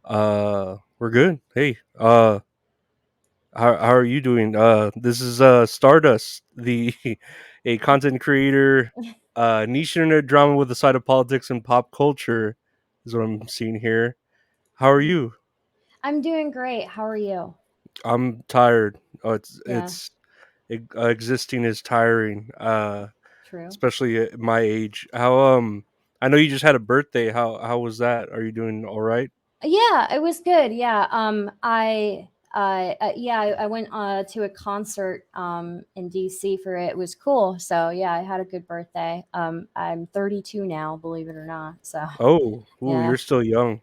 We're good. Hey, how are you doing? This is Stardust, the a content creator, niche internet drama with a side of politics and pop culture, is what I'm seeing here. How are you? I'm doing great. How are you? I'm tired. Yeah, Existing is tiring. true. Especially at my age. I know you just had a birthday. How was that? Are you doing all right? Yeah, it was good. Yeah. I went to a concert in DC for it. It was cool. So yeah, I had a good birthday. I'm 32 now, believe it or not. So Oh, ooh, yeah. you're still young.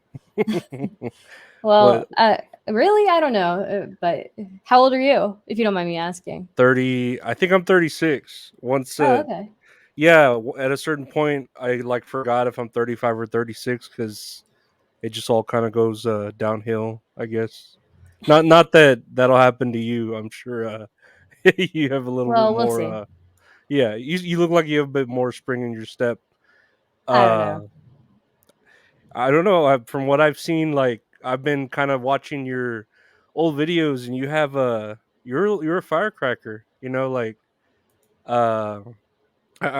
What Well, really, I don't know, but how old are you, if you don't mind me asking? 30? I think I'm 36. Oh, okay. Yeah, at a certain point, I like forgot if I'm 35 or 36 because it just all kind of goes downhill. I guess. Not that that'll happen to you. I'm sure you have a little bit Well, we'll more. see. Yeah, you look like you have a bit more spring in your step. I don't Uh, know. I don't know. From what I've seen, like I've been kind of watching your old videos, and you have a you're a firecracker. Uh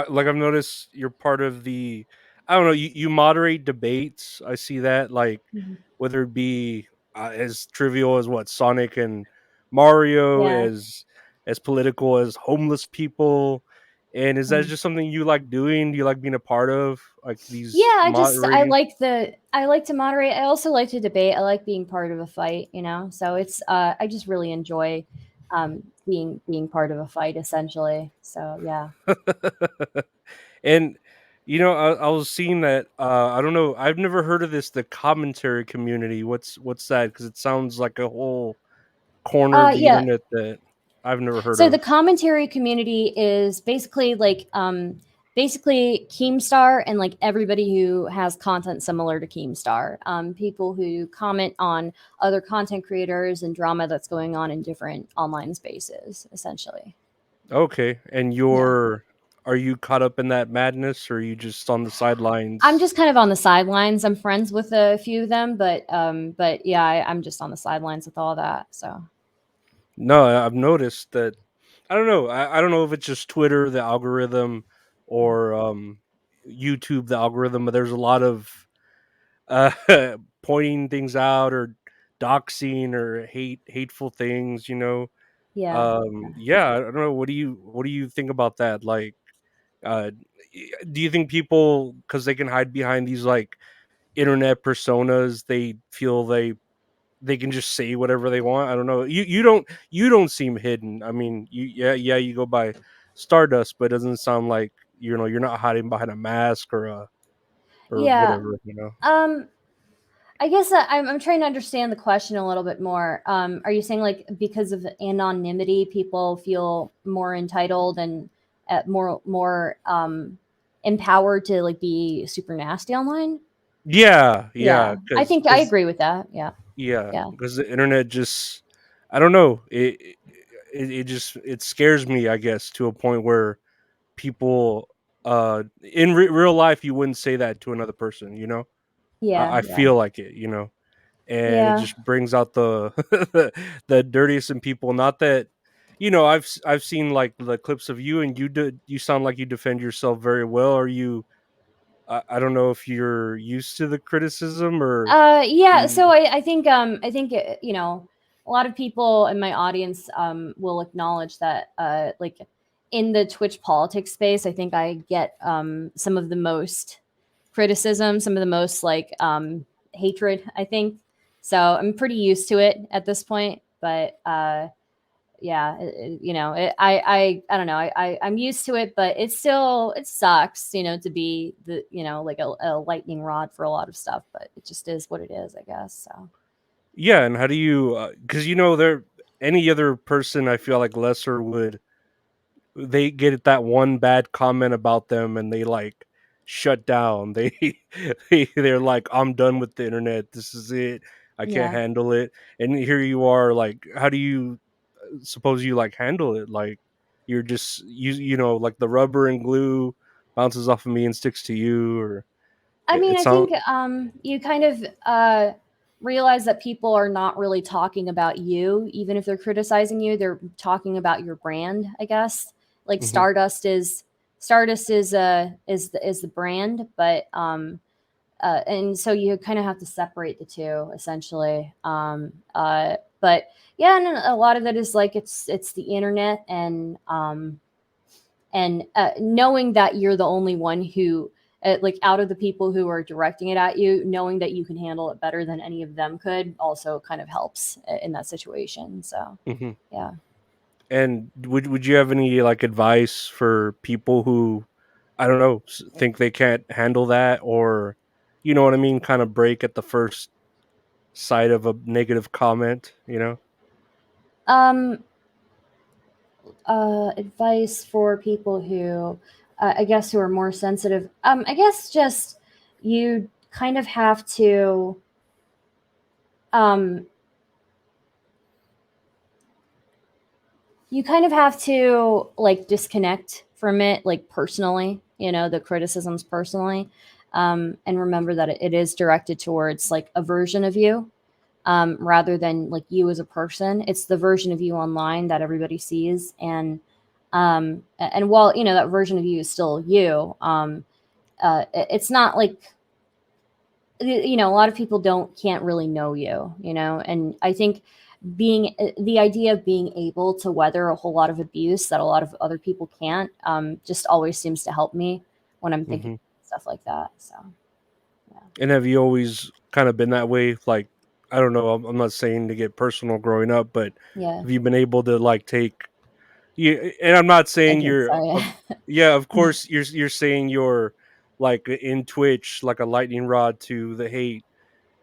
like I've noticed you're part of the I don't know, you moderate debates. I see that like Mhm. whether it be as trivial as what Sonic and Mario, Yeah. as political as homeless people. And is that Mhm. just something you like doing? Do you like being a part of like Yeah, these I moderating? like to moderate. I also like to debate. I like being part of a fight, you know. So it's I just really enjoy being part of a fight essentially. So yeah. And I was seeing that I don't know, I've never heard of this, the commentary community. What's that? Because it sounds like a whole corner of the Yeah. internet that I've never heard So the of. commentary community is basically basically Keemstar and like everybody who has content similar to Keemstar. People who comment on other content creators and drama that's going on in different online spaces, essentially. Okay, and Yeah. are you caught up in that madness, or are you just on the I'm sidelines? just kind of on the sidelines. I'm friends with a few of them, but yeah, I'm just on the sidelines with all that. So No, I've noticed that. I don't know. I don't know if it's just Twitter, the algorithm, or YouTube, the algorithm. But there's a lot of uh, pointing things out or doxing or hateful things. yeah. Yeah. I don't know. What do you think about that? Like, uh, do you think people, because they can hide behind these like internet personas, they feel they can just say whatever they want? I don't know. You don't seem hidden. I mean, yeah, you go by Stardust, but it doesn't sound like you're not hiding behind a mask or Yeah. whatever. Um, I guess I'm trying to understand the question a little bit more. Are you saying like because of anonymity, people feel more entitled and more empowered to like be super nasty online? Yeah, Yeah, I because think I agree with that. Yeah, yeah, yeah, because the internet just, I don't know, it just it scares me, I guess, to a point where people in real life you wouldn't say that to another person. yeah, I yeah, feel like it. And it yeah. just brings out the the dirtiest in people. Not that I've seen like the clips of you, and you sound like you defend yourself very well. Are you? I don't know if you're used to the criticism or Yeah. you. So I think you know a lot of people in my audience will acknowledge that like in the Twitch politics space, I think I get some of the most criticism, some of the most like hatred. I think so. I'm pretty used to it at this point, but yeah, I don't know. I'm used to it, but it sucks, you know, to be the like a lightning rod for a lot of stuff. But it just is what it is, I guess. So Yeah, and how do you? Because there any other person, I feel like lesser would, they get that one bad comment about them and they like shut down. They're like, I'm done with the internet. This is it. I can't yeah. handle it. And here you are, like, how do you suppose you like handle it? Like, you're just like the rubber and glue bounces off of me and sticks to you, or I mean, it I sounds. think you kind of realize that people are not really talking about you. Even if they're criticizing you, they're talking about your brand, I guess. Like Hmm. Stardust is the brand, but and so you kind of have to separate the two essentially. But yeah, and a lot of it is like it's the internet, and knowing that you're the only one who like out of the people who are directing it at you, knowing that you can handle it better than any of them could also kind of helps in that situation. So Hmm. yeah. And would you have any like advice for people who, I don't know, think they can't handle that, or you know what I mean, kind of break at the first sight of a negative comment, you know? um Advice for people who I guess who are more sensitive, I guess just you kind of have to um you kind of have to like disconnect from it, like personally, the criticisms personally, and remember that it is directed towards like a version of you, rather than like you as a person. It's the version of you online that everybody sees, and while that version of you is still you, it's not like a lot of people can't really know you, and I think being the idea of being able to weather a whole lot of abuse that a lot of other people can't, just always seems to help me when I'm thinking Hmm. stuff like that. So yeah. And have you always kind of been that way? Like, I don't know, I'm not saying to get personal growing up, but Yeah, have you been able to like take you? And I'm not I saying think you're, so. Yeah. yeah, of course you're saying you're like in Twitch, like a lightning rod to the hate.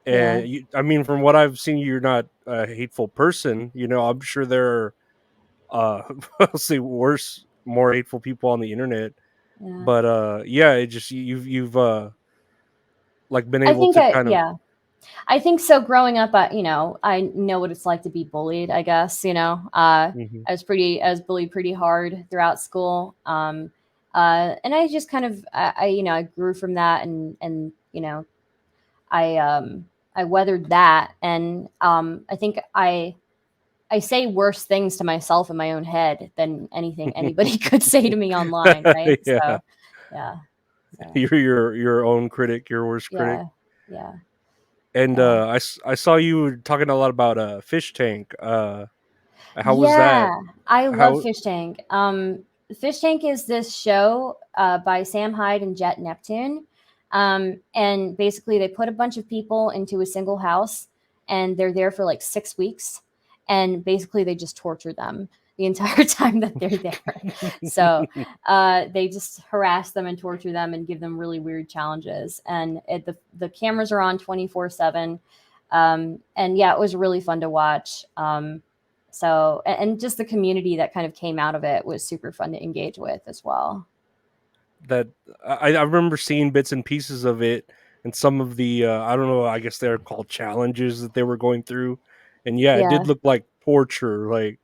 Yeah. And I mean, from what I've seen, you're not a hateful person. You know, I'm sure there are, I'll say worse, more hateful people on the internet. Yeah. But yeah, it just you've like been I able think to kind of. yeah. I think so. Growing up, I know what it's like to be bullied. I guess Mhm. I was bullied pretty hard throughout school, and I just kind of, I grew from that, and I I weathered that, and I think I say worse things to myself in my own head than anything anybody could say to me online, right? Yeah, So yeah, so you're your own critic, your worst critic. yeah, yeah, And yeah. I saw you were talking a lot about Fish Tank. How was that? Yeah, I love How? Fish Tank. Fish Tank is this show by Sam Hyde and Jet Neptune. And basically, they put a bunch of people into a single house, and they're there for like 6 weeks. And basically, they just torture them the entire time that they're there. So they just harass them and torture them and give them really weird challenges. And the cameras are on 24/7. And yeah, it was really fun to watch. So, and just the community that kind of came out of it was super fun to engage with as well. That I remember seeing bits and pieces of it, and some of the I don't know, I guess they're called challenges that they were going through, and yeah, it did Yeah. look like torture. Like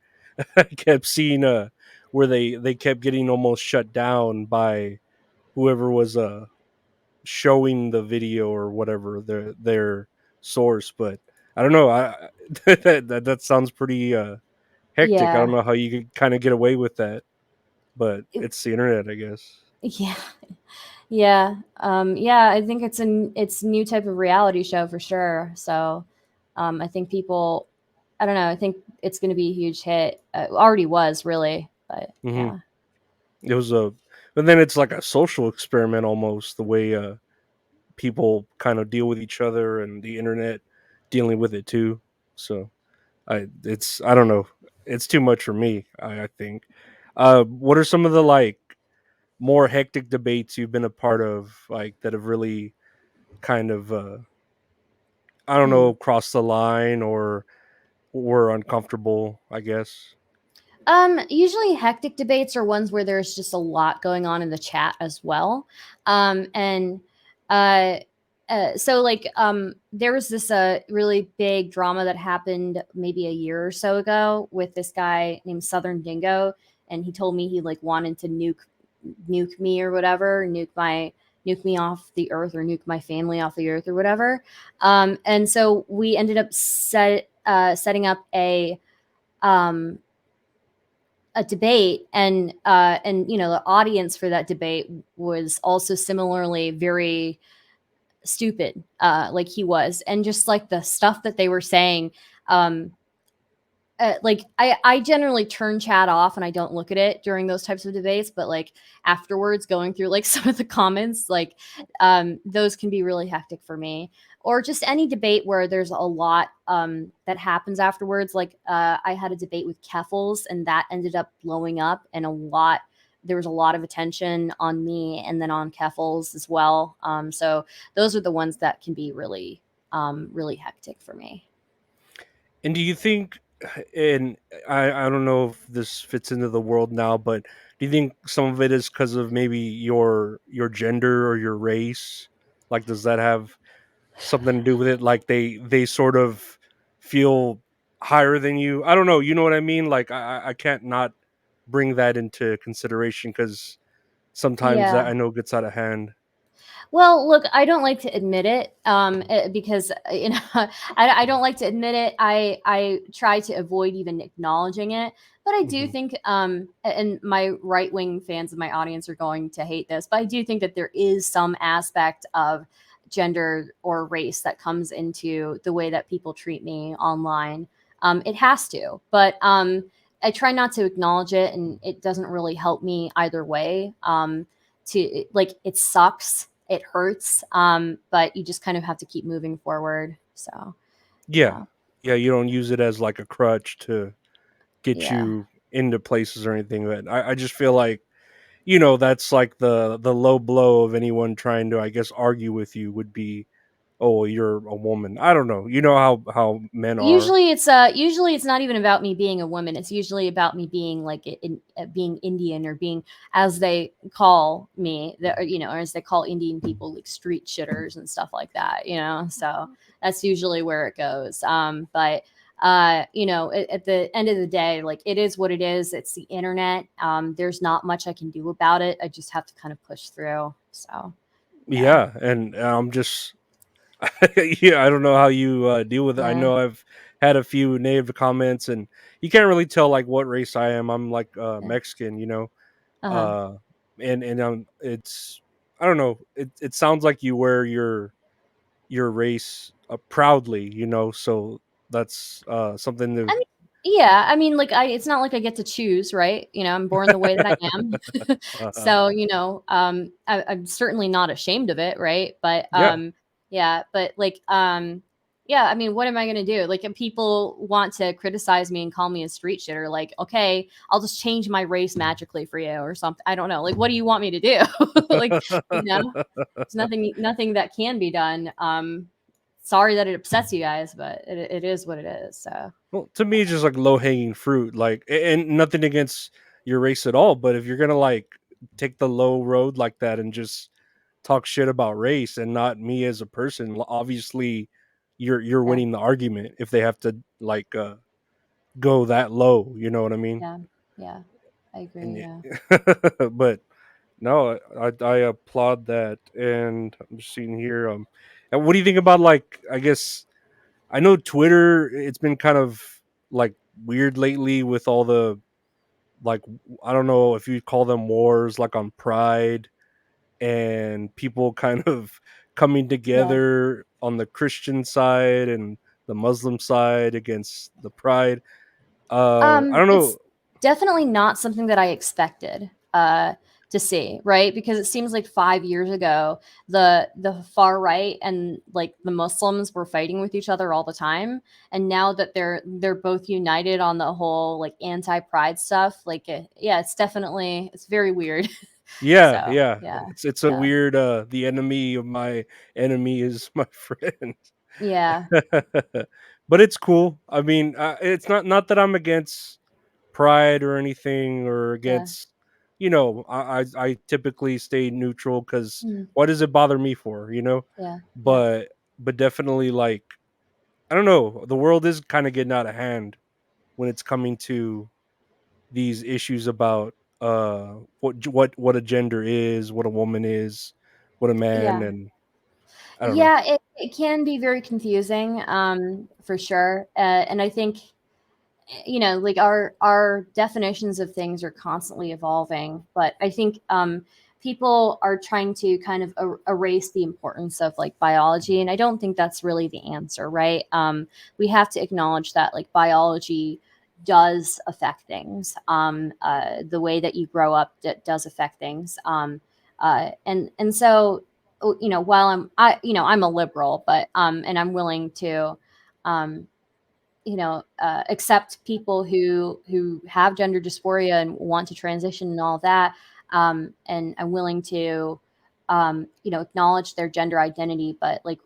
I kept seeing where they kept getting almost shut down by whoever was showing the video or whatever their source. But I don't know, I that sounds pretty hectic. I don't Yeah. know how you could kind of get away with that, but It- it's the internet, I guess. yeah. Yeah. Yeah, I think it's a new type of reality show for sure. So, I think people, I don't know, I think it's going to be a huge hit. Already was really, but Hmm. yeah. It was but then it's like a social experiment almost, the way people kind of deal with each other and the internet dealing with it too. So I don't know, it's too much for me. I think. What are some of the like more hectic debates you've been a part of, like that have really kind of I don't Hmm. know, crossed the line or were uncomfortable? I guess. Usually hectic debates are ones where there's just a lot going on in the chat as well. And uh, so like there was this really big drama that happened maybe a year or so ago with this guy named Southern Dingo, and he told me he like wanted to nuke me or whatever, nuke my nuke me off the earth or nuke my family off the earth or whatever. And so we ended up setting up um, a debate, and you know, the audience for that debate was also similarly very stupid, like he was, and just like the stuff that they were saying. Um, like I generally turn chat off and I don't look at it during those types of debates, but like afterwards, going through like some of the comments, like those can be really hectic for me. Or just any debate where there's a lot that happens afterwards. Like I had a debate with Keffels, and that ended up blowing up, and there was a lot of attention on me and then on Keffels as well. So those are the ones that can be really, really hectic for me. And do you think, and I don't know if this fits into the world now, but do you think some of it is because of maybe your gender or your race? Like, does that have something to do with it? Like they sort of feel higher than you. I don't know. You know what I mean? Like I can't not bring that into consideration because sometimes that Yeah. I know gets out of hand. Well, look, I don't like to admit it, because you know, I don't like to admit it. I try to avoid even acknowledging it, but I do Hmm. think, and my right wing fans of my audience are going to hate this, but I do think that there is some aspect of gender or race that comes into the way that people treat me online. It has to, but I try not to acknowledge it, and it doesn't really help me either way. To like, it sucks, it hurts, but you just kind of have to keep moving forward. So Yeah, yeah. yeah. You don't use it as like a crutch to get Yeah. you into places or anything. But I just feel like that's like the low blow of anyone trying to, I guess, argue with you would be, oh, you're a woman. I don't know. You know how men are. Usually it's not even about me being a woman. It's usually about me being like being Indian, or being, as they call me, you know, or as they call Indian people, like street shitters and stuff like that, you know. So that's usually where it goes. But you know, at the end of the day, like, it is what it is. It's the internet. There's not much I can do about it. I just have to kind of push through. So yeah. Yeah, and I'm just yeah, I don't know how you deal with it. I Yeah. know I've had a few negative comments, and you can't really tell like what race I am. I'm like Yeah. Mexican, Uh-huh. uh, and it's I don't know. It sounds like you wear your race proudly, So that's something I to. mean, yeah, I mean, like, it's not like I get to choose, right? You know, I'm born the way that I am. uh, So, you know, I'm certainly not ashamed of it, right? But yeah, yeah, but like, yeah, I mean, what am I gonna do? Like, if people want to criticize me and call me a street shitter, like, okay, I'll just change my race magically for you or something. I don't know. Like, what do you want me to do? Like, you know, there's nothing that can be done. Sorry that it upsets you guys, but it is what it is. So well, to me, it's just like low hanging fruit. Like, and nothing against your race at all, but if you're gonna like take the low road like that and just talk shit about race and not me as a person, obviously you're yeah. winning the argument if they have to like go that low. You know what I mean? Yeah, yeah, I agree. And Yeah, but no, I applaud that, and I'm just seeing here. And what do you think about, like, I guess I know Twitter? It's been kind of like weird lately with all the, like, I don't know if you call them wars, like on Pride, and people kind of coming yeah. together on the Christian side and the Muslim side against the Pride. I don't It's know. definitely not something that I expected to see, right? Because it seems like 5 years ago, the far right and like the Muslims were fighting with each other all the time, and now that they're both united on the whole like anti-pride stuff, like yeah, it's very weird. Yeah, So yeah. yeah, It's a yeah, weird the enemy of my enemy is my friend. yeah, But it's cool. I mean, it's not that I'm against pride or anything, or yeah, against, I typically stay neutral cuz mm, why does it bother me for, yeah, yeah, But definitely, like, I don't know, the world is kind of getting out of hand when it's coming to these issues about what a gender is, what a woman is, what a man, Yeah. and I don't know. Yeah, it can be very confusing, for sure. And I think, like our definitions of things are constantly evolving, but I think people are trying to kind of erase the importance of like biology, and I don't think that's really the answer, right? We have to acknowledge that like biology does affect things. The way that you grow up does affect things. And so, while I'm a liberal, but and I'm willing to um accept people who have gender dysphoria and want to transition and all that. And I'm willing to, acknowledge their gender identity, but like,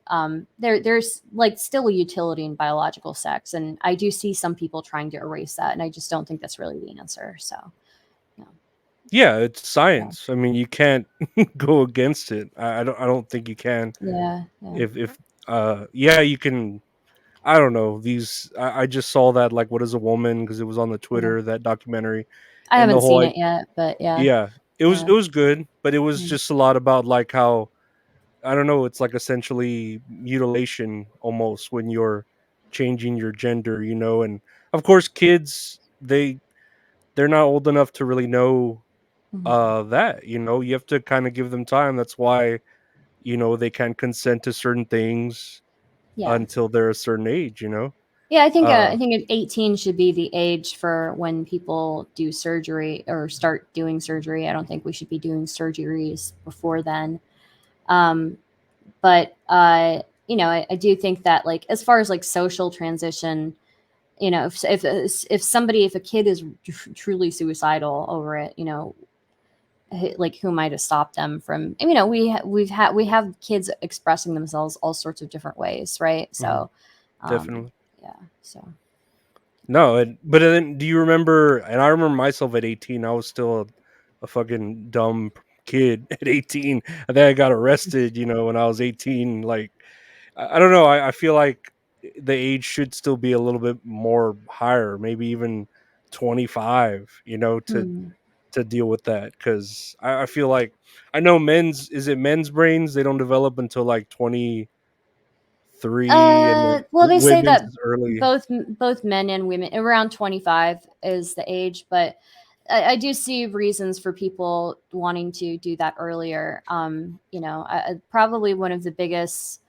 there's like still a utility in biological sex, and I do see some people trying to erase that, and I just don't think that's really the answer. So, yeah, Yeah, it's yeah, science. I mean, you can't go against it. I don't think you can. yeah, yeah, If yeah, you can. I don't know. I just saw that, like, What Is a Woman, because it was on the yeah. Twitter, that documentary, I and the haven't whole seen like, it yet, but yeah, yeah, it yeah, was good, but it was mm, just a lot about like how, I don't know, it's like essentially mutilation almost when you're changing your gender, and of course kids, they're not old enough to really know mhm. that, you have to kind of give them time. That's why, they can consent to certain things Yeah. until they're a certain age. Yeah, Uh I think 18 should be the age for when people do surgery or start doing surgery. I don't think we should be doing surgeries before then. Um, but I do think that like as far as like social transition, if a kid is truly suicidal over it, like who am I to stop them from? We have kids expressing themselves all sorts of different ways, right? mhm, So, um, definitely. yeah. So. No, but then do you remember, and I remember myself at 18, I was still a fucking dumb kid at 18. I think I got arrested, when I was 18. Like, I don't know. I feel like the age should still be a little bit more higher, maybe even 25, Hmm. to deal with that. Cause I feel like, I know is it men's brains? They don't develop until like 23, and then Well, they say women's that is early. both men and women around 25 is the age, but I do see reasons for people wanting to do that earlier. Probably one of the biggest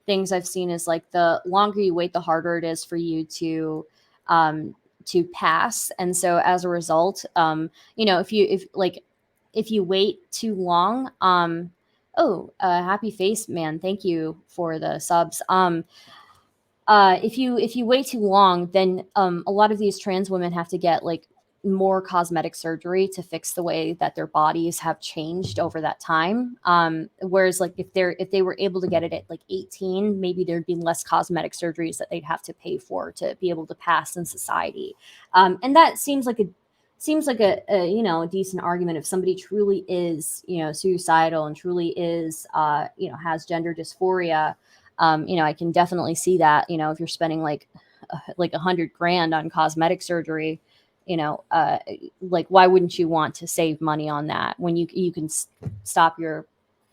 things I've seen is like the longer you wait, the harder it is for you um, to pass. And so as a result, if you wait too long, oh, happy face man, thank you for the subs. If you wait too long, then a lot of these trans women have to get like more cosmetic surgery to fix the way that their bodies have changed over that time. Whereas like if they were able to get it at like 18, maybe there'd be less cosmetic surgeries that they'd have to pay for to be able to pass in society. And that seems like a decent argument if somebody truly is suicidal and truly is has gender dysphoria. I can definitely see that. If you're spending like 100 grand on cosmetic surgery, you know, uh, like why wouldn't you want to save money on that when you can stop your,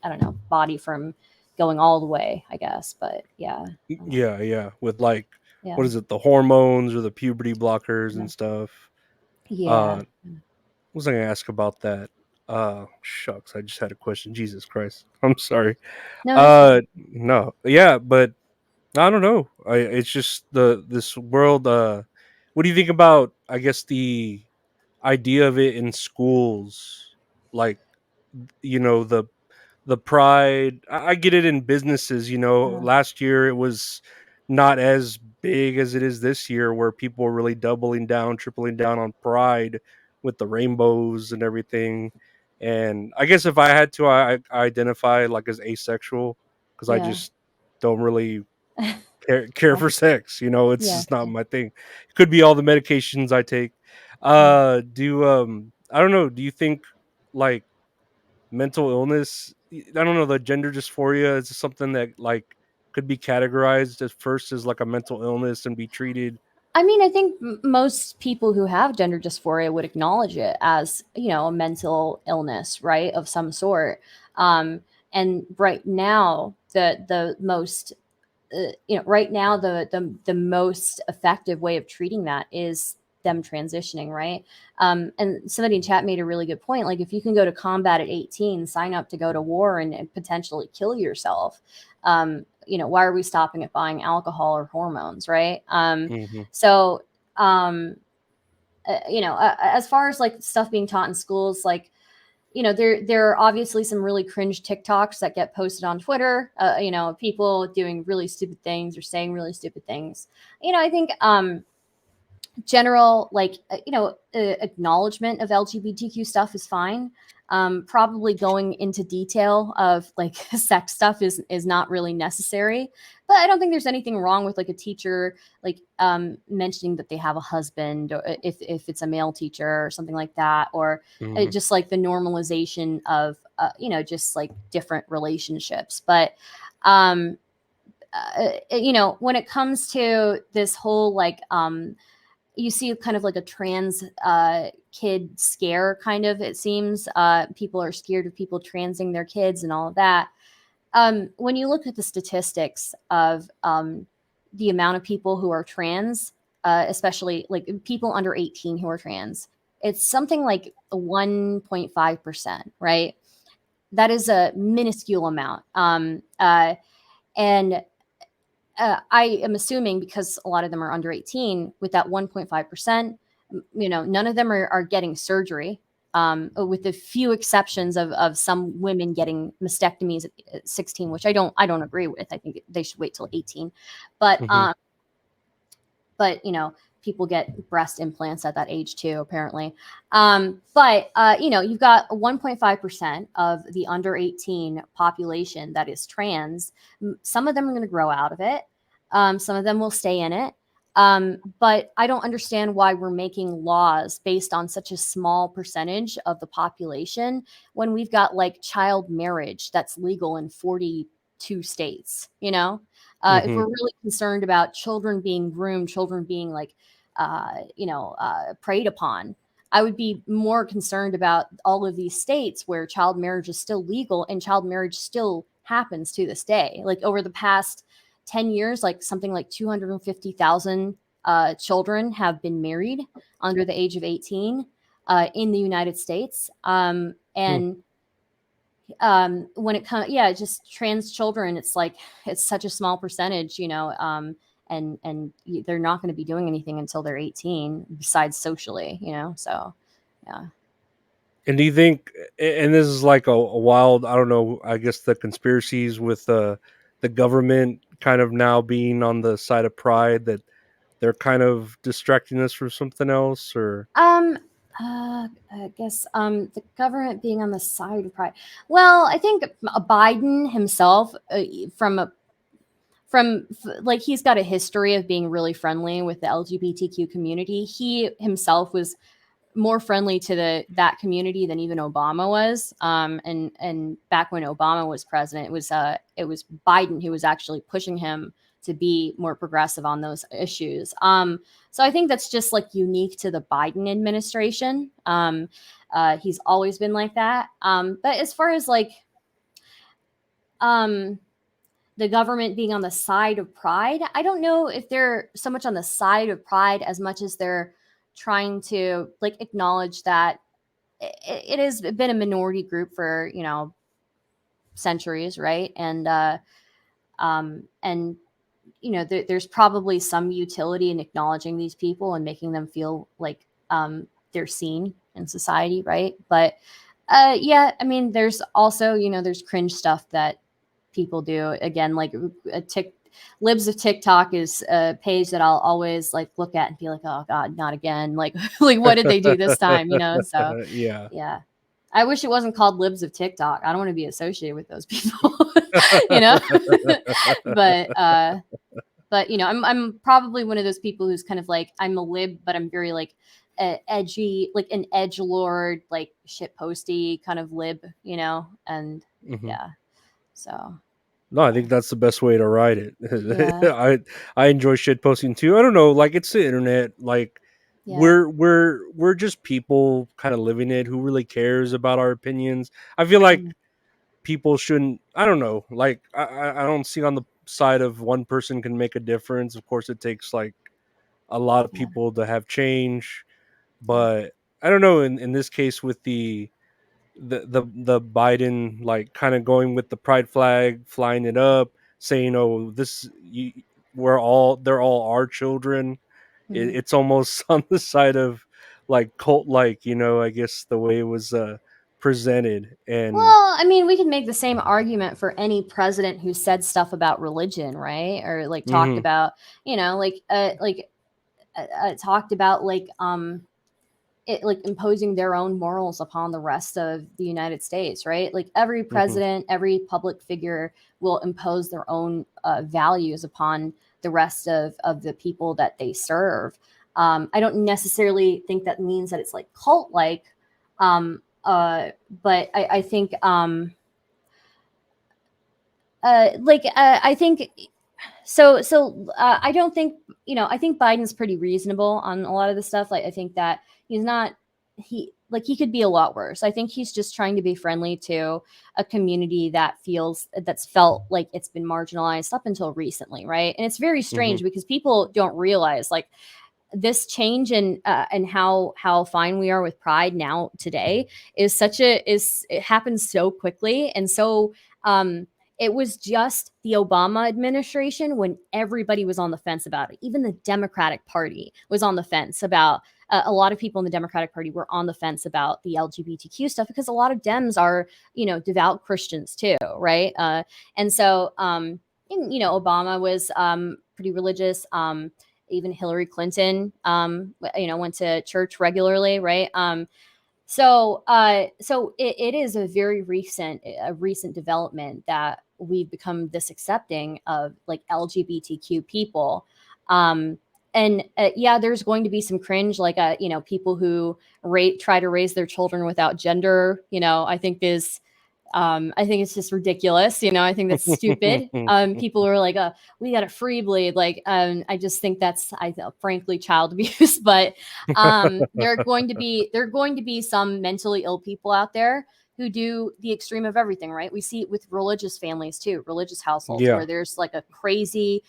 I don't know, body from going all the way, I guess. But yeah, Yeah, yeah, with like, yeah, what is it, the hormones or the puberty blockers yeah, and stuff. yeah. What was I gonna ask about that? Shucks, I just had a question. Jesus Christ, I'm sorry. No, that's okay. No, yeah, but I don't know. It's just this world. What do you think about, I guess, the idea of it in schools? Like, the pride. I get it in businesses. Uh, Last year it was not as big as it is this year, where people are really doubling down, tripling down on pride with the rainbows and everything. And I guess if I had to, I identify like as asexual, because I yeah, just don't really care yeah, for sex. It's yeah, just not my thing. It could be all the medications I take. yeah. I don't know. Do you think like mental illness, I don't know, the gender dysphoria is something that like could be categorized at first as like a mental illness and be treated? I mean, I think most people who have gender dysphoria would acknowledge it as, a mental illness, right, of some sort. Um, And right now, the most right now the most effective way of treating that is them transitioning, right? And somebody in chat made a really good point. Like, if you can go to combat at 18, sign up to go to war and potentially kill yourself. Why are we stopping at buying alcohol or hormones, right? Mhm. So, um, as far as like stuff being taught in schools, like, there are obviously some really cringe TikToks that get posted on Twitter. People doing really stupid things or saying really stupid things. I think general, like, acknowledgement of LGBTQ stuff is fine. Probably going into detail of like sex stuff is not really necessary. But I don't think there's anything wrong with like a teacher like mentioning that they have a husband, or if it's a male teacher or something like that, or Mhm. just like the normalization of just like different relationships. But when it comes to this whole like you see kind of like a trans kid scare, kind of, it seems. People are scared of people transing their kids and all of that. When you look at the statistics of the amount of people who are trans, especially like people under 18 who are trans, it's something like 1.5%, right? That is a minuscule amount. And I am assuming, because a lot of them are under 18, with that 1.5%, none of them are getting surgery, with the few exceptions of some women getting mastectomies at 16, which I don't agree with. I think they should wait till 18. But Mhm. people get breast implants at that age too, apparently. But you've got 1.5% of the under 18 population that is trans. Some of them are going to grow out of it. Some of them will stay in it. But I don't understand why we're making laws based on such a small percentage of the population, when we've got like child marriage that's legal in 42 states. If Mhm. we're really concerned about children being groomed, children being like, preyed upon, I would be more concerned about all of these states where child marriage is still legal and child marriage still happens to this day. Like, over the past 10 years, like something like 250,000 children have been married under the age of 18 in the United States. Hmm. And when it comes, yeah, just trans children, it's like it's such a small percentage, and they're not going to be doing anything until they're 18, besides socially, so yeah. And do you think, and this is like a wild, I don't know, I guess the conspiracies with the government kind of now being on the side of pride, that they're kind of distracting us from something else, or um I guess the government being on the side of pride. Well, I think Biden himself, like, he's got a history of being really friendly with the LGBTQ community. He himself was more friendly to that community than even Obama was. And back when Obama was president, it was Biden who was actually pushing him to be more progressive on those issues. So I think that's just like unique to the Biden administration. He's always been like that. But as far as like um, the government being on the side of pride, I don't know if they're so much on the side of pride as much as they're trying to like acknowledge that it has been a minority group for centuries, right? And there's probably some utility in acknowledging these people and making them feel like they're seen in society, right? But yeah, I mean, there's also there's cringe stuff that people do. Again, like Libs of TikTok is a page that I'll always like look at and be like, oh God, not again. Like, like, what did they do this time? So yeah. yeah. I wish it wasn't called Libs of TikTok. I don't want to be associated with those people, you know. but I'm probably one of those people who's kind of like, I'm a lib, but I'm very like edgy, like an edge lord, like shit posty kind of lib, and Mhm. yeah. So No, I yeah, think that's the best way to write it. yeah, I enjoy shit posting too. I don't know, like, it's the internet. Like, yeah. we're just people kind of living it. Who really cares about our opinions? I feel like Mm. people shouldn't. I don't know. Like I don't see on the side of one person can make a difference. Of course, it takes like a lot of Yeah, people to have change, yeah. but I don't know. In this case, with the Biden like kind of going with the pride flag, flying it up, saying, "Oh, they're all our children." Mhm. It's almost on the side of like cult, like I guess the way it was presented, and Well, I mean, we can make the same argument for any president who said stuff about religion, right? Or like talked hmm about, talked about it like imposing their own morals upon the rest of the United States, right? Like every hmm president, every public figure will impose their own values upon the rest of the people that they serve. I don't necessarily think that means that it's like cult like, um, but I think I think I don't think, I think Biden's pretty reasonable on a lot of the stuff. Like I think that he's not he could be a lot worse. I think he's just trying to be friendly to a community that's felt like it's been marginalized up until recently, right? And it's very hmm strange because people don't realize like this change in and how fine we are with pride now today is such a is it happens so quickly and so um it was just the Obama administration when everybody was on the fence about it. Even the Democratic Party was on the fence about a lot of people in the Democratic Party were on the fence about the LGBTQ stuff because a lot of Dems are, devout Christians too, right? And so, Obama was pretty religious. Even Hillary Clinton, went to church regularly, right? It is a recent development that we've become this accepting of like LGBTQ people. Um, and yeah, there's going to be some cringe, like people who try to raise their children without gender. I think it's just ridiculous. I think that's stupid. People are like, we got a free bleed. Like, I just think that's, frankly, child abuse. But there are going to be some mentally ill people out there who do the extreme of everything, right? We see it with religious families too, religious households, yeah, where there's like a crazy,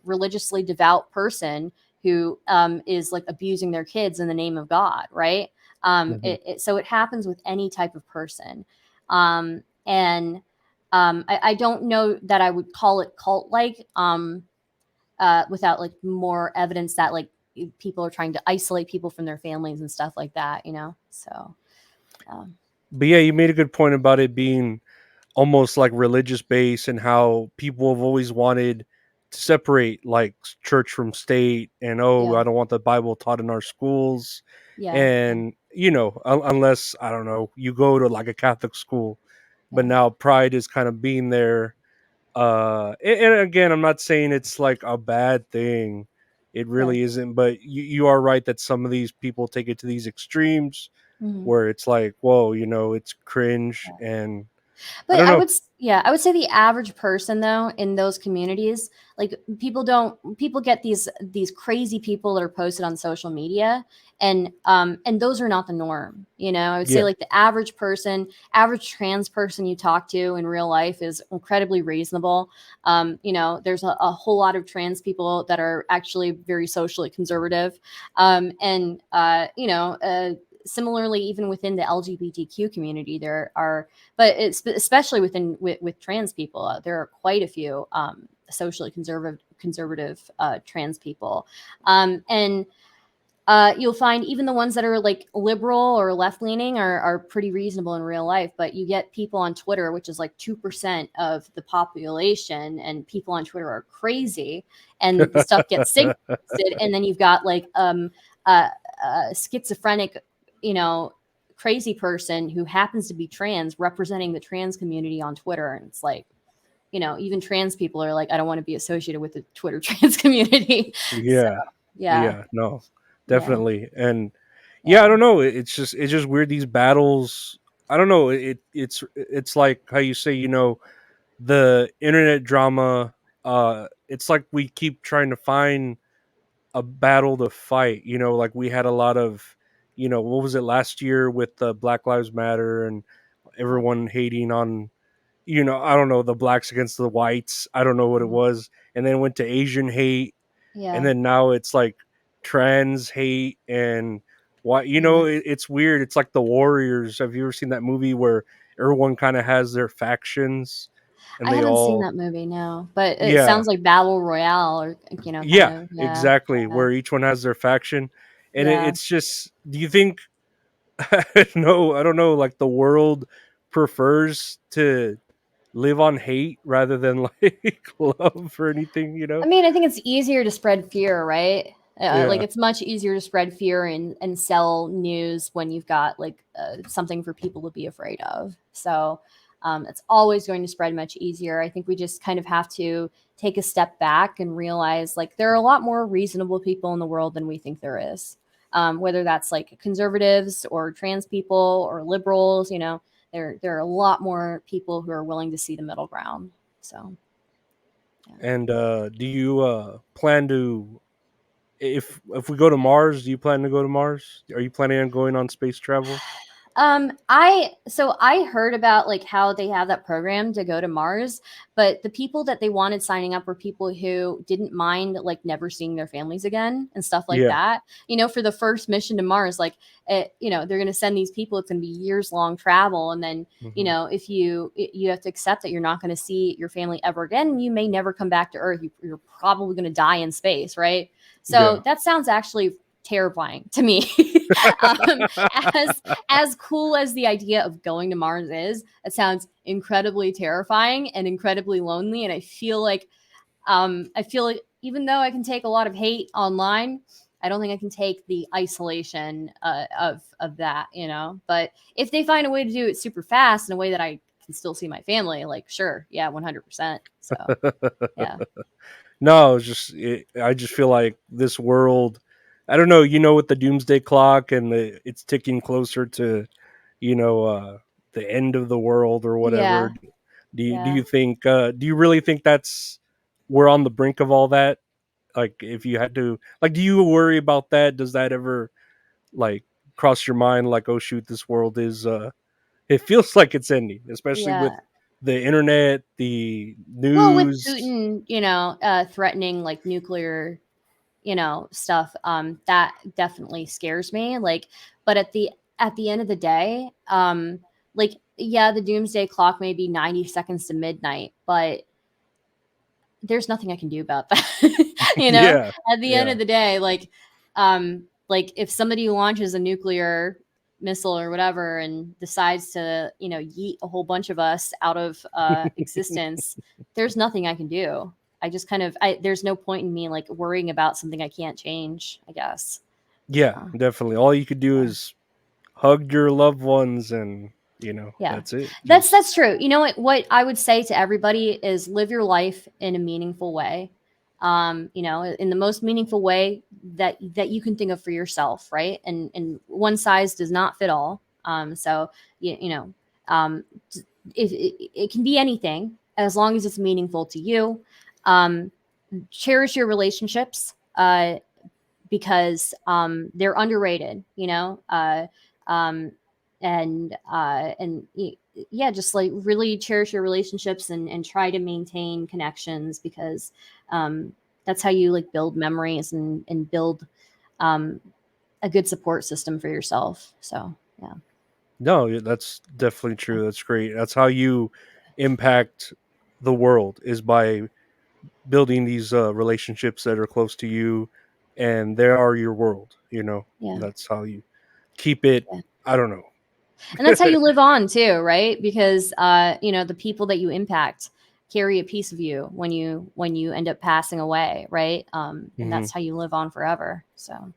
religiously devout person who is like abusing their kids in the name of God, right? hmm So it happens with any type of person. And I don't know that I would call it cult like without like more evidence that like people are trying to isolate people from their families and stuff like that. So, um, but yeah, you made a good point about it being almost like religious based, and how people have always wanted to separate like church from state, and oh, yeah, I don't want the Bible taught in our schools, yeah, yeah, and unless I don't know, you go to like a Catholic school, but yeah, now pride is kind of being there. And again, I'm not saying it's like a bad thing. It yeah. really isn't, but you are right that some of these people take it to these extremes Mhm. where it's like, whoa, it's cringe, and I But don't know. I would say the average person though in those communities, like people get these crazy people that are posted on social media, and those are not the norm. I would say Yeah. like the average person, average trans person you talk to in real life is incredibly reasonable. There's a whole lot of trans people that are actually very socially conservative, and similarly, even within the LGBTQ community, there are, but it's especially with trans people, there are quite a few socially conservative trans people, and you'll find even the ones that are like liberal or left leaning are pretty reasonable in real life. But you get people on Twitter, which is like 2% of the population, and people on Twitter are crazy, and the stuff gets signaled. And then you've got like a schizophrenic, you know, crazy person who happens to be trans representing the trans community on Twitter, and it's like, even trans people are like, I don't want to be associated with the Twitter trans community. So Yeah. yeah, Yeah, no, yeah, definitely. And yeah, I yeah, don't know. It's just weird, these battles. I don't know. It's like how you say, the internet drama. It's like we keep trying to find a battle to fight. Like we had a lot of, what was it last year with the Black Lives Matter, and yeah, everyone hating on, I don't know, the blacks against the whites. I don't know what it Mhm. was, and then went to Asian hate, and Yeah. then now it's like trans hate and why Yeah. it's weird. It's like the Warriors. Have you ever seen that movie where everyone kind of has their factions and I they haven't seen all that movie, no, but it yeah sounds like Battle Royale or, kind yeah of, yeah, exactly yeah, where each one has their faction, and yeah. it's just do you think I don't know, like the world prefers to live on hate rather than like love or anything? I mean, I think it's easier to spread fear, right? Like Yeah. it's much easier to spread fear and sell news when you've got like something for people to be afraid of. So it's always going to spread much easier. I think we just kind of have to take a step back and realize like there are a lot more reasonable people in the world than we think there is. Whether that's like conservatives or trans people or liberals, there are a lot more people who are willing to see the middle ground. So yeah. And do you plan to if we go to Mars, do you plan to go to Mars? Are you planning on going on space travel? I heard about like how they have that program to go to Mars, but the people that they wanted signing up were people who didn't mind like never seeing their families again and stuff like Yeah. that. For the first mission to Mars, like they're going to send these people. It's going to be years long travel, and then Hmm. if you have to accept that you're not going to see your family ever again, you may never come back to Earth. You're probably going to die in space, right? So Yeah. that sounds actually terrifying to me. um, as as cool as the idea of going to Mars is, it sounds incredibly terrifying and incredibly lonely. And I feel like even though I can take a lot of hate online, I don't think I can take the isolation of that. But if they find a way to do it super fast in a way that I can still see my family, like sure, yeah, 100%. So yeah, No, I just feel like this world. I don't know. With the doomsday clock and it's ticking closer to, you know, uh, the end of the world or whatever. yeah, Do you yeah. think? Do you really think that's we're on the brink of all that? Like, if you had to, like, do you worry about that? Does that ever like cross your mind? Like, oh shoot, this world is. It feels like it's ending, especially with Yeah. the internet, the Well, with news. Putin, threatening like nuclear stuff, that definitely scares me, like, but at the end of the day, like, yeah, the doomsday clock may be 90 seconds to midnight, but there's nothing I can do about that. Yeah, At the end yeah. of the day, like if somebody launches a nuclear missile or whatever and decides to, yeet a whole bunch of us out of existence, there's nothing I can do. I just there's no point in me like worrying about something I can't change, I guess. Yeah, So, definitely. All you could do yeah. is hug your loved ones, and Yeah. that's it. Just That's true. You know what I would say to everybody is live your life in a meaningful way. In the most meaningful way that you can think of for yourself, right? And one size does not fit all. So um it can be anything as long as it's meaningful to you. Um cherish your relationships. Because they're underrated, um, and yeah, just like really cherish your relationships and try to maintain connections because that's how you like build memories and build um, a good support system for yourself. So yeah, no, that's definitely true. That's great. That's how you impact the world is by building these relationships that are close to you, and they are your world. yeah, That's how you keep it. yeah. I don't know. And that's how you live on too, right? Because the people that you impact carry a piece of you when you end up passing away, right? And Hmm. that's how you live on forever. So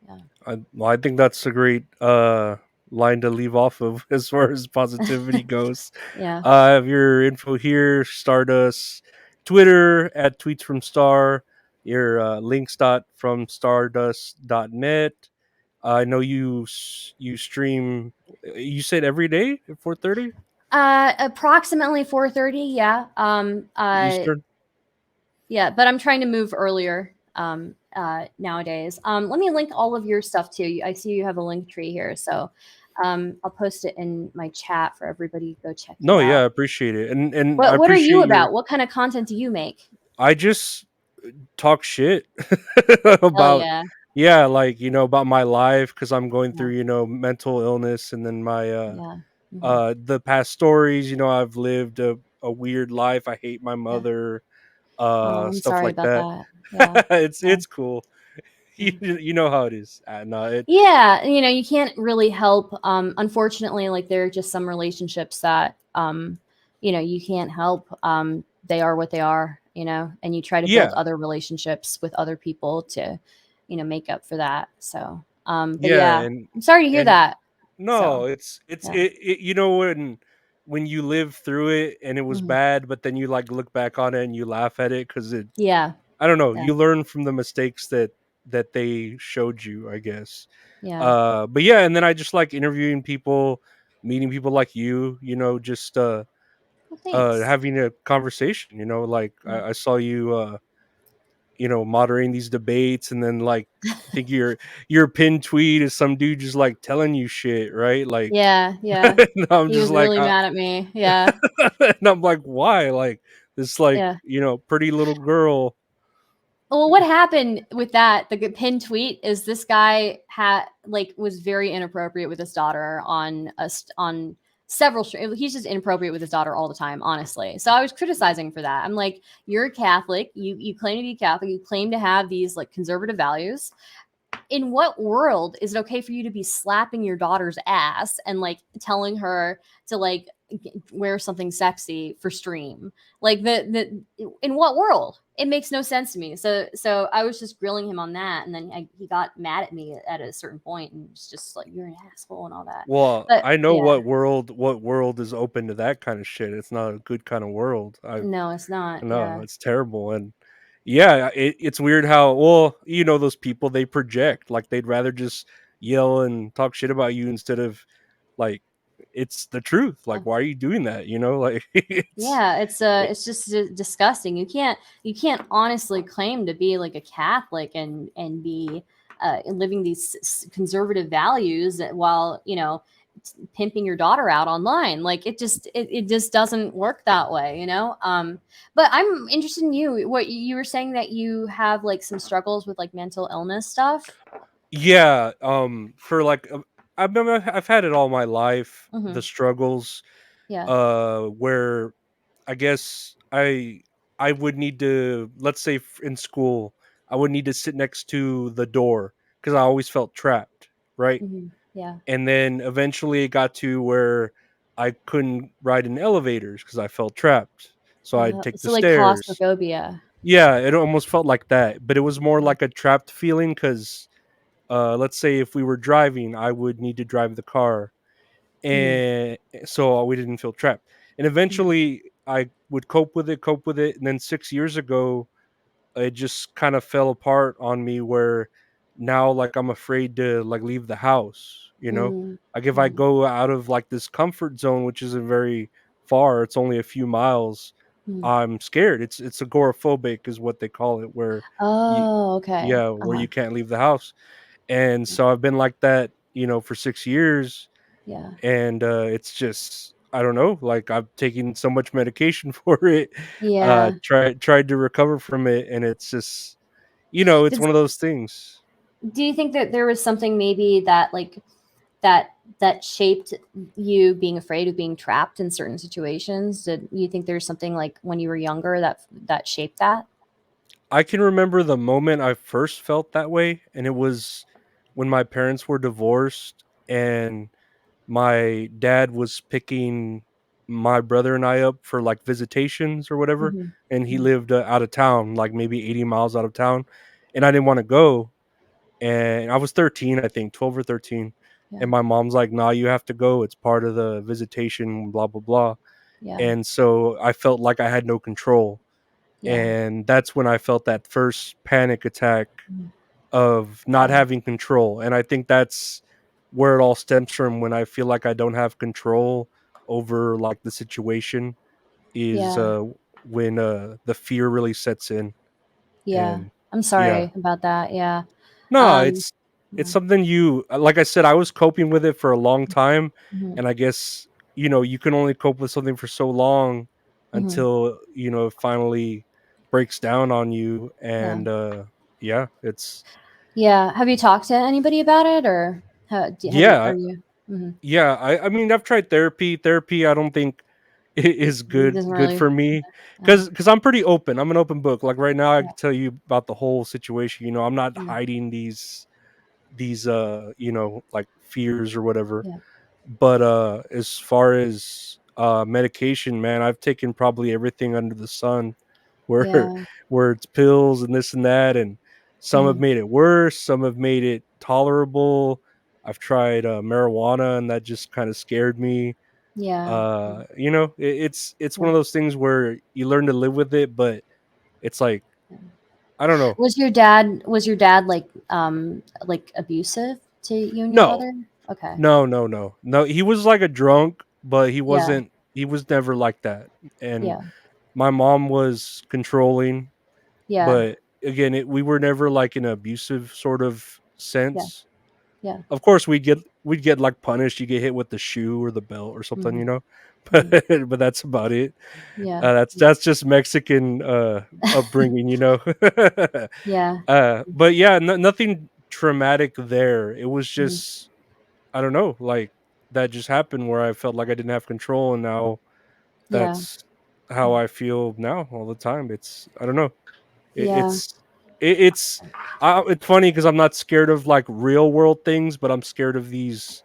yeah, I think that's a great line to leave off of as far as positivity goes. yeah, I have your info here, Stardust, Twitter at tweets from Star, your links from stardust.net. I know you stream. You said every day at 4:30 approximately 4:30. Yeah, Eastern. yeah, but I'm trying to move earlier nowadays. Let me link all of your stuff too. I see you have a link tree here, so I'll post it in my chat for everybody to go check it No, yeah, out. I appreciate it, and I What are you appreciate your. about? What kind of content do you make? I just talk shit Hell about, yeah. yeah, like, about my life because I'm going Yeah. through, mental illness, and then my Yeah. Hmm. the past stories. I've lived a weird life. I hate my Yeah. mother, Oh, I'm stuff sorry like about that. that. Yeah. Yeah. It's cool. you Yeah. you know how it is. No, it. Yeah, you can't really help. Unfortunately, like there are just some relationships that you can't help. They are what they are, and you try to build Yeah, other relationships with other people to, make up for that. So, but yeah, yeah, I'm sorry to hear and that. no, So, it's yeah. it. When you live through it and it was Mhm. bad, but then you like look back on it and you laugh at it because Yeah. I don't know, Yeah. you learn from the mistakes that they showed you, I guess. Yeah. But yeah, and then I just like interviewing people, meeting people like you, just Well, thanks. having a conversation, like Yeah. I saw you moderating these debates, and then like I think your pinned tweet is some dude just like telling you shit, right? Like Yeah. Yeah. and I'm He just was like really mad at me. Yeah. and I'm like, why? Like this like, Yeah. pretty little girl. Well, what happened with that, the pin tweet is this guy had like was very inappropriate with his daughter on several he's just inappropriate with his daughter all the time, honestly. So I was criticizing for that. I'm like, you're a Catholic, you claim to be Catholic, you claim to have these like conservative values. In what world is it okay for you to be slapping your daughter's ass and like telling her to like wear something sexy for stream? Like the in what world? It makes no sense to me. So I was just grilling him on that, and then he got mad at me at a certain point and was just like, "You're an asshole" and all that. Well, But I know yeah, what world is open to that kind of shit. It's not a good kind of world. no, it's not. No, Yeah, it's terrible. And yeah, it's weird how, well, those people, they project, like they'd rather just yell and talk shit about you instead of like it's the truth. yeah. Like, why are you doing that? Like Yeah, it, it's just disgusting. You can't honestly claim to be like a Catholic and be living these conservative values while pimping your daughter out online. Like it just doesn't work that way. But I'm interested in you. What you were saying that you have like some struggles with like mental illness stuff. yeah, for like I've had it all my life, Hmm. the struggles, Yeah. where I guess I would need to, let's say, in school, I would need to sit next to the door because I always felt trapped, right? Hmm. Yeah. And then eventually it got to where I couldn't ride in elevators because I felt trapped. So I'd take the So like stairs. claustrophobia. Yeah, it almost felt like that, but it was more Yeah. like a trapped feeling because, let's say if we were driving, I would need to drive the car, Mm-hmm. and so we didn't feel trapped. And eventually, I would cope with it, and then 6 years ago, it just kind of fell apart on me. Where now, like, I'm afraid to like leave the house. Like if I Mm-hmm. go out of like this comfort zone, which isn't very far, it's only a few miles. Mm-hmm. I'm scared. It's agoraphobic, is what they call it, where you, Oh, okay. yeah, where Uh-huh. you can't leave the house. And so I've been like that, for 6 years, Yeah. and it's just, I don't know, like I've taken so much medication for it, Yeah. tried to recover from it, and it's just, it's Did, one of those things. do you think that there was something maybe that like that that shaped you being afraid of being trapped in certain situations? Did you think there's something like when you were younger that shaped that? I can remember the moment I first felt that way, and it was when my parents were divorced, and my dad was picking my brother and I up for like visitations or whatever, Hmm. and he Hmm. lived out of town, like maybe 80 miles out of town, and I didn't want to go. And I was 13, I think, 12 or 13. Yeah. And my mom's like, "Nah, you have to go. It's part of the visitation, blah blah blah." Yeah. And so I felt like I had no control. Yeah. And that's when I felt that first panic attack Mhm. of not Yeah. having control. And I think that's where it all stems from, when I feel like I don't have control over like the situation, is Yeah. when the fear really sets in. Yeah. And I'm yeah. sorry about that. Yeah. No, Um, it's it's Yeah. something you like I said, I was coping with it for a long time, Hmm. and I guess, you can only cope with something for so long Hmm. until, it finally breaks down on you, Yeah. and yeah, it's Yeah. Have you talked to anybody about it, or have you? yeah, Are you? Hmm. yeah, I mean, I've tried therapy. Therapy I don't think is It good doesn't good really. for me, Yeah. cuz I'm pretty open. I'm an open book. Like right now I Yeah. can tell you about the whole situation. I'm not Yeah. hiding these like fears or whatever. Yeah. But as far as medication, man, I've taken probably everything under the sun, where Yeah. where it's pills and this and that, and some have Hmm. made it worse, some have made it tolerable. I've tried marijuana, and that just kind of scared me. Yeah. It's one Yeah. of those things where you learn to live with it, but it's like, Yeah. I don't know. Was your dad like abusive to you and your No, brother? Okay. no. He was like a drunk, but he Yeah. wasn't. He was never like that. And Yeah. my mom was controlling, Yeah. but again, we were never like in an abusive sort of Yeah. sense. Yeah. Of course, we'd get like punished. You get hit with the shoe or the belt or something, Hmm. but Hmm. but that's about it. Yeah. That's just Mexican upbringing, Yeah. but yeah, nothing traumatic there. It was Mhm. just, I don't know, like, that just happened where I felt like I didn't have control, and now Yeah. that's how I feel now all the time. It's, I don't know. It, Yeah. it's it's funny because I'm not scared of like real world things, but I'm scared of these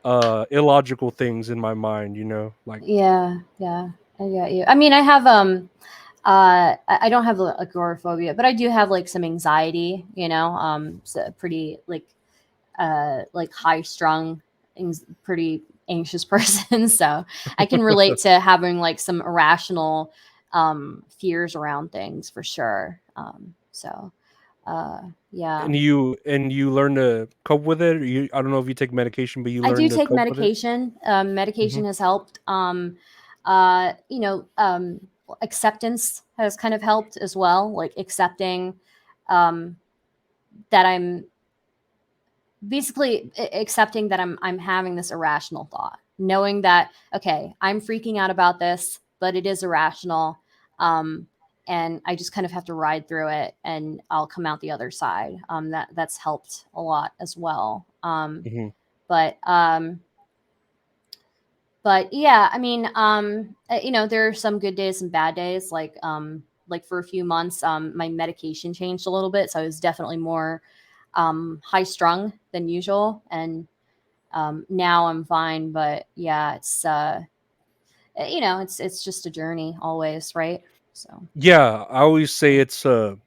illogical things in my mind. Like, Yeah. Yeah. I get you. I mean, I have I don't have agoraphobia, but I do have like some anxiety. So pretty like high strung, pretty anxious person. So I can relate to having like some irrational fears around things for sure. So uh, yeah. and you learn to cope with it. Or I don't know if you take medication, but you I do learn to take cope with it. medication. Medication Hmm. has helped. Uh, you know, um, Acceptance has kind of helped as well. Like accepting um, that I'm basically accepting that I'm having this irrational thought, knowing that okay, I'm freaking out about this, but it is irrational, um, and I just kind of have to ride through it, and I'll come out the other side. That's helped a lot as well. Hmm. But but yeah, I mean, there are some good days and bad days. Like for a few months, my medication changed a little bit, so I was definitely more high strung than usual, and now I'm fine. But yeah, it's just a journey always, right? So Yeah, I always say it's a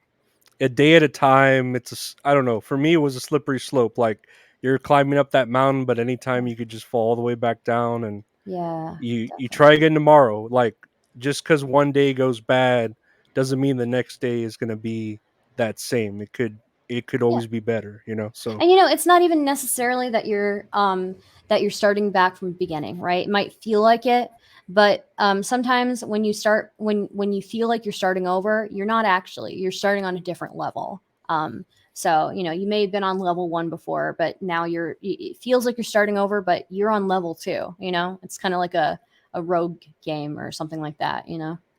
day at a time. I don't know. For me, it was a slippery slope. Like, you're climbing up that mountain, but anytime you could just fall all the way back down, and yeah, you try definitely. again tomorrow. Like, just because one day goes bad doesn't mean the next day is going to be that same. It could Yeah. always be better. So And it's not even necessarily that you're starting back from the beginning, right? It might feel like it, but sometimes when you feel like you're starting over, you're not actually. You're starting on a different level. So you may have been on level one before, but now it feels like you're starting over, but you're on level two. It's kind of like a rogue game or something like that.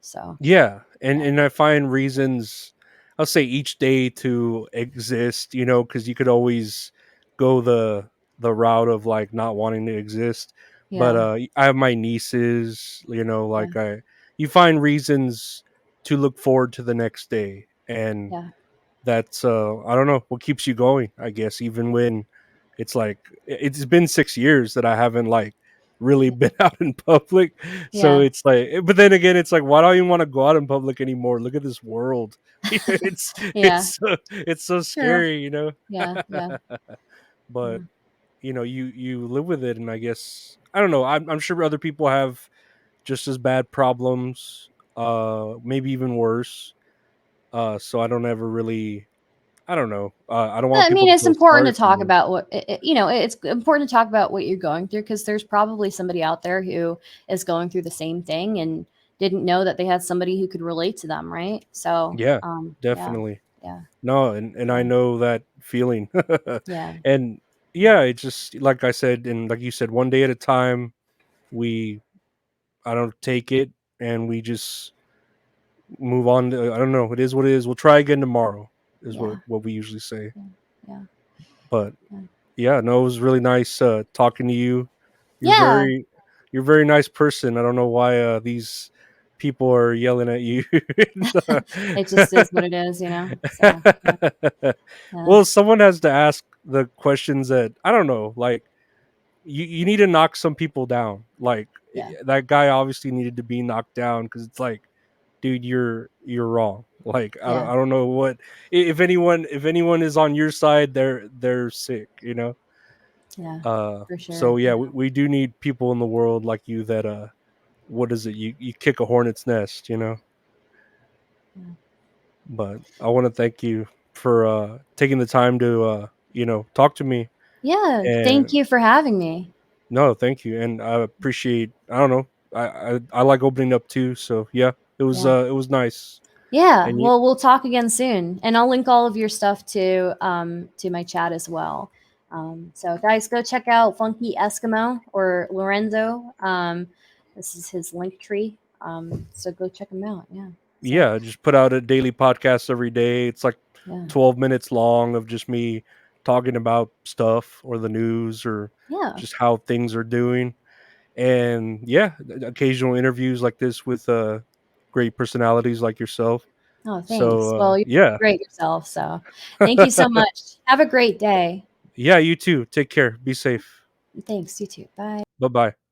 So yeah, and yeah, and I find reasons. I'll say each day to exist. Because you could always go the route of like not wanting to exist. But yeah, I have my nieces. yeah, Like, you find reasons to look forward to the next day, and yeah, that's I don't know what keeps you going, I guess, even when it's like it's been 6 years that I haven't like really been out in public. So yeah, it's like, but then again, it's like, why don't you want to go out in public anymore? Look at this world. it's yeah. it's so True. scary. Yeah, yeah, But yeah. you live with it, and I guess, I don't know, I'm sure other people have just as bad problems, maybe even worse. So I don't ever really, I don't know. I don't Well, want I people mean, to it's feel important sorry to for talk me. about it's important to talk about what you're going through because there's probably somebody out there who is going through the same thing and didn't know that they had somebody who could relate to them, right? So, Yeah, yeah, definitely. Yeah. No, and I Yeah. know that feeling. Yeah. And yeah, it just like I said, and like you said, one day at a time. We I don't take it, and we just move on. I don't know. It is what it is. We'll try again tomorrow. Is Yeah. what we usually say. Yeah. Yeah. But Yeah. yeah, no, it was really nice talking to you. You're Yeah. very you're a very nice person. I don't know why these people are yelling at you. It just is what it is, you know? So, yeah. Yeah. Well, someone has to ask the questions that I don't know. Like you need to knock some people down. Like Yeah. that guy obviously needed to be knocked down because it's like, dude, you're wrong. Like Yeah. I don't know what if anyone is on your side, they're sick. Yeah. For So sure. yeah, we do need people in the world like you that what is it? You kick a hornet's nest, you know? Yeah. But I want to thank you for taking the time to talk to me. Yeah. Thank And you for having me. no, thank you. And I appreciate, I don't know. I like opening up too, so yeah, Yeah. it was nice. Yeah. And you Well, we'll talk again soon, and I'll link all of your stuff to my chat as well. So guys, go check out Funky Eskimo or Lorenzo. This is his link tree. So go check him out. Yeah. So yeah, just put out a daily podcast every day. It's like yeah. 12 minutes long of just me talking about stuff or the news or Yeah. just how things are doing. And yeah, occasional interviews like this with great personalities like yourself. Oh, thanks. So Well, you're yeah. great yourself. So thank you so much. Have a great day. Yeah, you too. Take care. Be safe. Thanks. You too. Bye. Bye-bye.